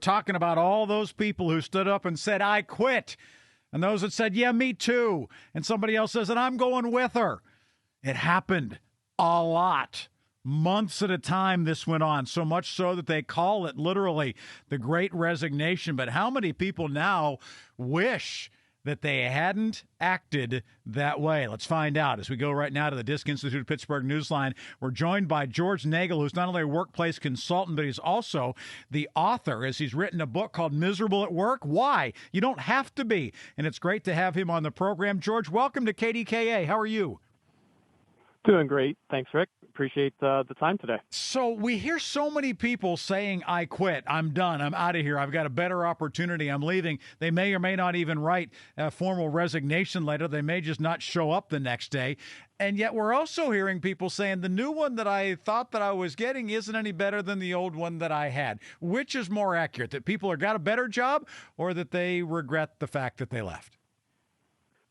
Talking about all those people who stood up and said, I quit. And those that said, yeah, me too. And somebody else says, and I'm going with her. It happened a lot. Months at a time this went on, so much so that they call it literally the Great Resignation. But how many people now wish that they hadn't acted that way? Let's find out as we go right now to the Disc Institute Pittsburgh Newsline. We're joined by George Nagle, who's not only a workplace consultant, but he's also the author, as he's written a book called Miserable at Work. Why? You don't have to be. And it's great to have him on the program. George, welcome to KDKA. How are you? Doing great. Thanks, Rick. Appreciate the time today. So we hear so many people saying, I quit, I'm done, I'm out of here, I've got a better opportunity, I'm leaving. They may or may not even write a formal resignation letter. They may just not show up the next day. And yet we're also hearing people saying the new one that I thought that I was getting isn't any better than the old one that I had. Which is more accurate, that people have got a better job or that they regret the fact that they left?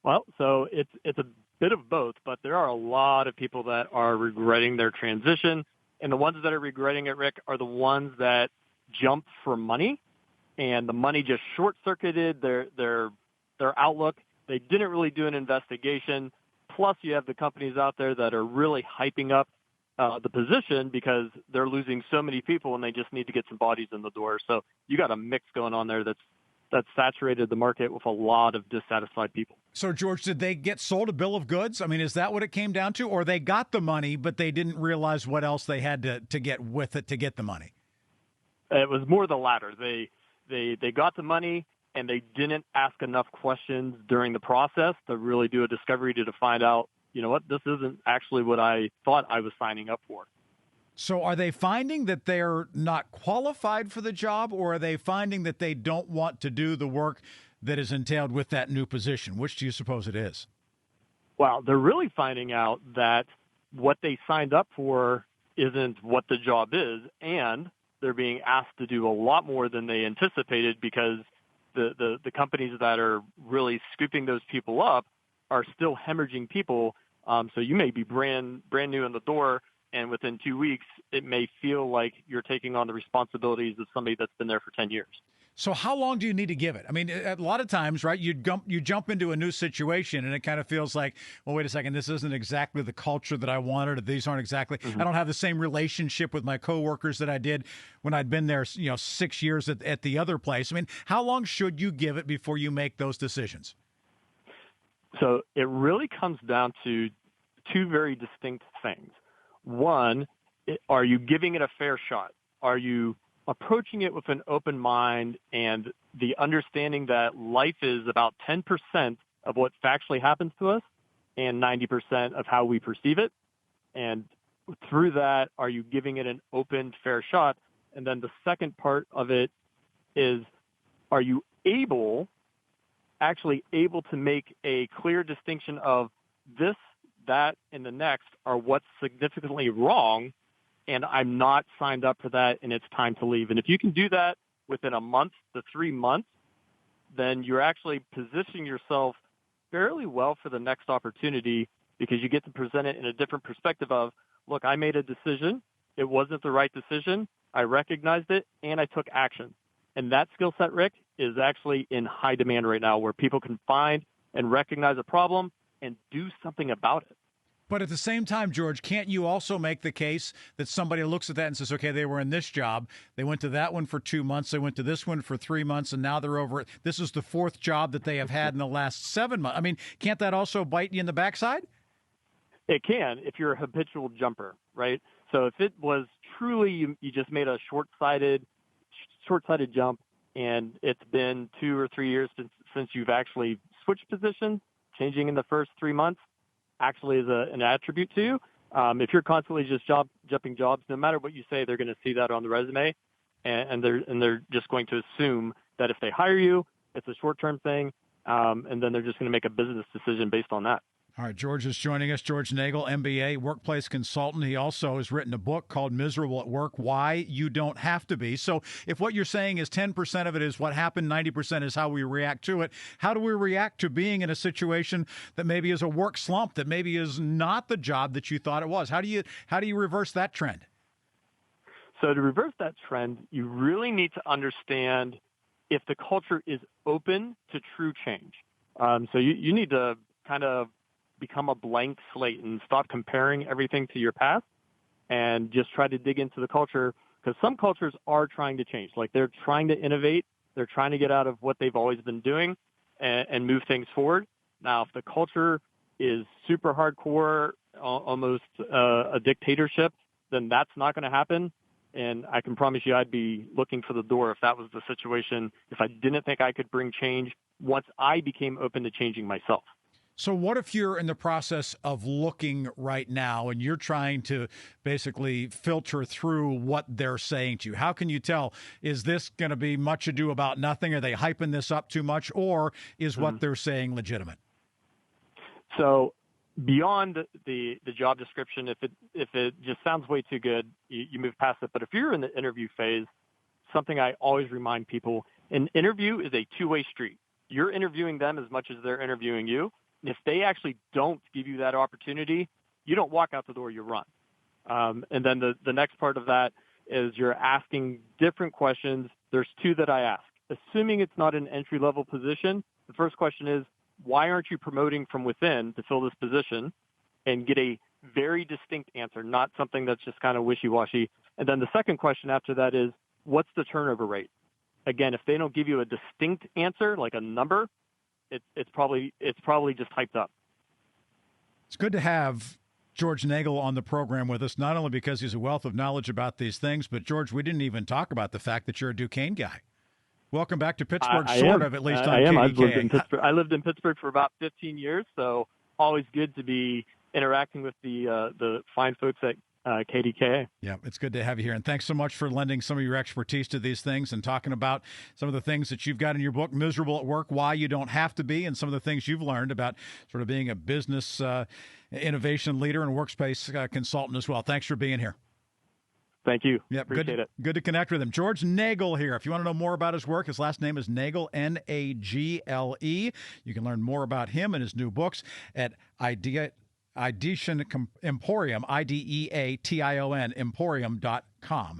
Well, so it's a bit of both, but there are a lot of people that are regretting their transition, and the ones that are regretting it, Rick, are the ones that jumped for money, and the money just short-circuited their outlook. They didn't really do an investigation. Plus, you have the companies out there that are really hyping up the position because they're losing so many people, and they just need to get some bodies in the door. So you got a mix going on there that's saturated the market with a lot of dissatisfied people. So, George, did they get sold a bill of goods? I mean, is that what it came down to? Or they got the money, but they didn't realize what else they had to get with it to get the money? It was more the latter. They got the money, and they didn't ask enough questions during the process to really do a discovery to find out, you know what, this isn't actually what I thought I was signing up for. So are they finding that they're not qualified for the job, or are they finding that they don't want to do the work that is entailed with that new position? Which do you suppose it is? Well, they're really finding out that what they signed up for isn't what the job is, and they're being asked to do a lot more than they anticipated because the companies that are really scooping those people up are still hemorrhaging people. So you may be brand new in the door, and within 2 weeks, it may feel like you're taking on the responsibilities of somebody that's been there for 10 years. So how long do you need to give it? I mean, a lot of times, right, you jump into a new situation, and it kind of feels like, well, wait a second, this isn't exactly the culture that I wanted, or these aren't exactly, I don't have the same relationship with my coworkers that I did when I'd been there, 6 years at the other place. I mean, how long should you give it before you make those decisions? So it really comes down to two very distinct things. One, are you giving it a fair shot? Are you approaching it with an open mind and the understanding that life is about 10% of what factually happens to us and 90% of how we perceive it? And through that, are you giving it an open, fair shot? And then the second part of it is, are you actually able to make a clear distinction of this, that, and the next are what's significantly wrong, and I'm not signed up for that, and it's time to leave. And if you can do that within a month to 3 months, then you're actually positioning yourself fairly well for the next opportunity because you get to present it in a different perspective of, look, I made a decision. It wasn't the right decision. I recognized it, and I took action. And that skill set, Rick, is actually in high demand right now where people can find and recognize a problem and do something about it. But at the same time, George, can't you also make the case that somebody looks at that and says, okay, they were in this job, they went to that one for 2 months, they went to this one for 3 months, and now they're over it. This is the fourth job that they have had in the last 7 months. I mean, can't that also bite you in the backside? It can if you're a habitual jumper, right? So if it was truly you just made a short-sighted jump and it's been 2 or 3 years since you've actually switched positions, changing in the first 3 months actually is an attribute to you. If you're constantly just jumping jobs, no matter what you say, they're going to see that on the resume, and they're just going to assume that if they hire you, it's a short-term thing, and then they're just going to make a business decision based on that. All right, George is joining us. George Nagle, MBA, workplace consultant. He also has written a book called Miserable at Work, Why You Don't Have to Be. So if what you're saying is 10% of it is what happened, 90% is how we react to it, how do we react to being in a situation that maybe is a work slump, that maybe is not the job that you thought it was? How do you reverse that trend? So to reverse that trend, you really need to understand if the culture is open to true change. So you need to kind of become a blank slate and stop comparing everything to your past and just try to dig into the culture, because some cultures are trying to change. Like, they're trying to innovate. They're trying to get out of what they've always been doing and move things forward. Now, if the culture is super hardcore, almost a dictatorship, then that's not going to happen. And I can promise you I'd be looking for the door if that was the situation, if I didn't think I could bring change once I became open to changing myself. So what if you're in the process of looking right now and you're trying to basically filter through what they're saying to you? How can you tell, is this going to be much ado about nothing? Are they hyping this up too much? Or is what they're saying legitimate? So beyond the job description, if it just sounds way too good, you move past it. But if you're in the interview phase, something I always remind people, an interview is a two-way street. You're interviewing them as much as they're interviewing you. And if they actually don't give you that opportunity, you don't walk out the door, you run. And then the next part of that is you're asking different questions. There's two that I ask. Assuming it's not an entry-level position, the first question is, why aren't you promoting from within to fill this position? And get a very distinct answer, not something that's just kind of wishy-washy. And then the second question after that is, what's the turnover rate? Again, if they don't give you a distinct answer, like a number, it's probably just hyped up. It's good to have George Nagle on the program with us, not only because he's a wealth of knowledge about these things, but George, we didn't even talk about the fact that you're a Duquesne guy. Welcome back to Pittsburgh, at least on KDKA. I lived in Pittsburgh for about 15 years, so always good to be interacting with the fine folks at KDKA. Yeah, it's good to have you here. And thanks so much for lending some of your expertise to these things and talking about some of the things that you've got in your book, Miserable at Work, Why You Don't Have to Be, and some of the things you've learned about sort of being a business innovation leader and workspace consultant as well. Thanks for being here. Thank you. Yep, Appreciate it. Good to connect with him. George Nagle here. If you want to know more about his work, his last name is Nagle, Nagle. You can learn more about him and his new books at Ideation Emporium, Ideation, Emporium.com.